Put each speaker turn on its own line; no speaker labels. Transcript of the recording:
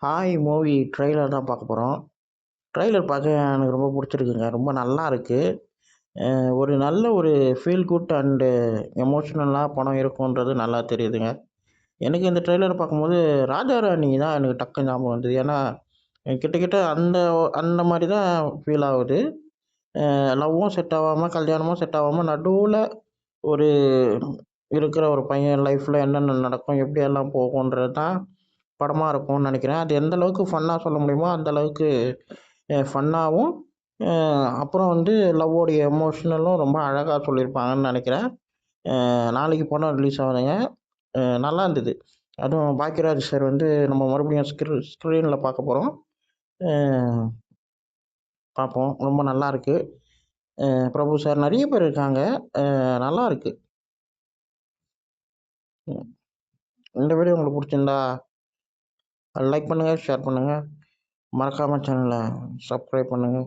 Hi movie trailer தான் பார்க்க போகிறோம். ட்ரெய்லர் பார்க்க எனக்கு ரொம்ப பிடிச்சிருக்குங்க. ரொம்ப நல்லா இருக்கு. ஒரு நல்ல ஒரு ஃபீல் குட் அண்டு எமோஷ்னலாக படம் இருக்குன்றது நல்லா தெரியுதுங்க. எனக்கு இந்த ட்ரெய்லர் பார்க்கும்போது ராஜா ராணி தான் எனக்கு டக்குன்னு ஞாபகம் வந்தது. ஏன்னா கிட்டத்தட்ட அந்த அந்த மாதிரி தான் ஃபீல் ஆகுது. லவ்வும் செட் ஆகாம கல்யாணமும் செட் ஆகாம நடுவில் ஒரு இருக்கிற ஒரு பையன் லைஃப்பில் என்னென்ன நடக்கும் எப்படியெல்லாம் போகுன்றது தான் படமாக இருக்கும்னு நினைக்கிறேன். அது எந்த அளவுக்கு ஃபன்னாக சொல்ல முடியுமோ அந்த அளவுக்கு ஃபன்னாகவும் அப்புறம் வந்து லவ்வோடைய எமோஷ்னலும் ரொம்ப அழகாக சொல்லியிருப்பாங்கன்னு நினைக்கிறேன். நாளைக்கு படம் ரிலீஸ் ஆகுதுங்க. நல்லா இருந்தது. அதுவும் பாக்யராஜ் சார் வந்து நம்ம மறுபடியும் ஸ்க்ரீனில் பார்க்க போகிறோம். பார்ப்போம். ரொம்ப நல்லா இருக்கு. பிரபு சார் நிறைய பேர் இருக்காங்க. நல்லா இருக்கு. இந்த வீடியோ உங்களுக்கு பிடிச்சிருந்தா லைக் பண்ணுங்கள், ஷேர் பண்ணுங்கள், மறக்காமல் சேனலை சப்ஸ்கிரைப் பண்ணுங்கள்.